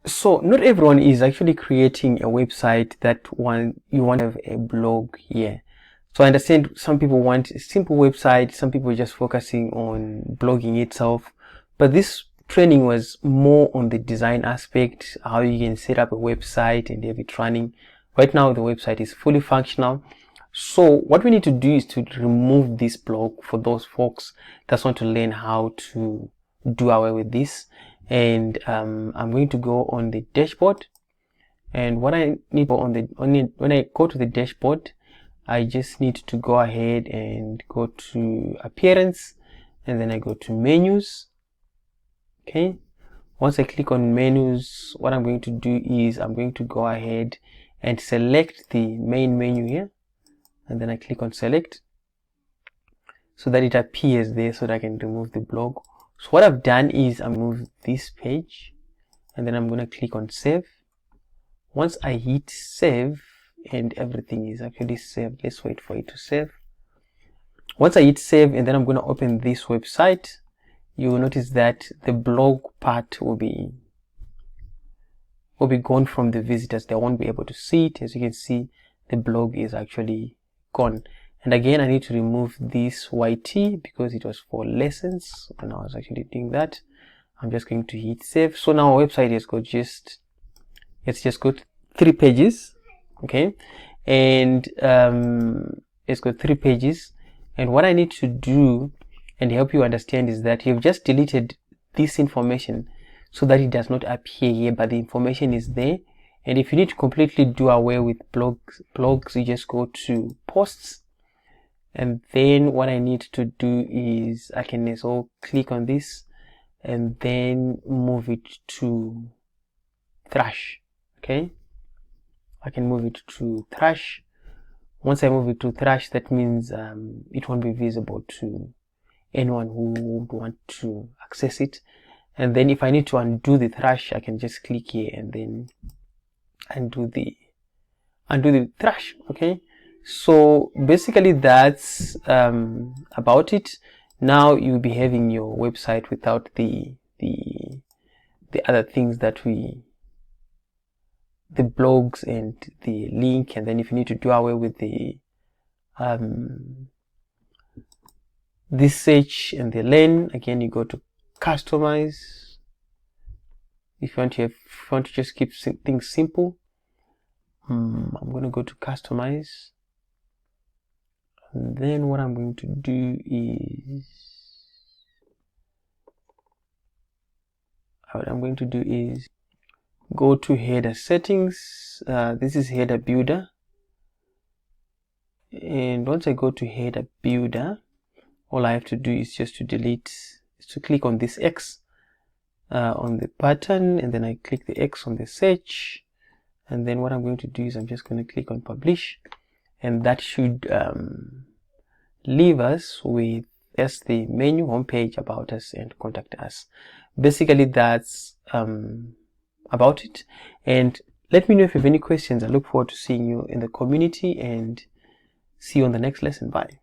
So not everyone is actually creating a website that you want to have a blog here. So I understand some people want a simple website, some people are just focusing on blogging itself, but this training was more on the design aspect, how you can set up a website and have it running. Right now the website is fully functional. So what we need to do is to remove this blog for those folks that want to learn how to do away with this. And I'm going to go on the dashboard, and what I need on the when I go to the dashboard, I just need to go ahead and go to appearance, and then I go to menus. Okay, once I click on menus, what I'm going to do is I'm going to go ahead and select the main menu here, and then I click on select so that it appears there so that I can remove the blog. So what I've done is I move this page, and then I'm going to click on save. Once I hit save and everything is actually saved, let's wait for it to save. Once I hit save and then I'm going to open this website, you will notice that the blog part will be gone from the visitors. They won't be able to see it. As you can see, the blog is actually gone. And again, I need to remove this YT because it was for lessons when I was actually doing that. I'm just going to hit save. So now our website has got it's just got 3 pages. Okay, and it's got 3 pages. And what I need to do and help you understand is that you've just deleted this information so that it does not appear here, but the information is there. And if you need to completely do away with blogs, you just go to posts. And then what I need to do is I can also click on this and then move it to Thrush. Okay, I can move it to Thrush. Once I move it to Thrush, that means it won't be visible to anyone who would want to access it. And then if I need to undo the Thrush, I can just click here and then undo the Thrush. Okay, so basically that's about it. Now you'll be having your website without the other things that the blogs and the link. And then if you need to do away with the this search and the learn, again you go to customize. If you want to just keep things simple, I'm going to go to customize, and then what I'm going to do is go to header settings. This is header builder, and once I go to header builder, all I have to do is just to click on this X on the pattern, and then I click the X on the search, and then what I'm going to do is I'm just going to click on publish, and that should leave us with the menu, homepage, about us, and contact us. Basically that's about it. And let me know if you have any questions. I look forward to seeing you in the community, and see you on the next lesson. Bye.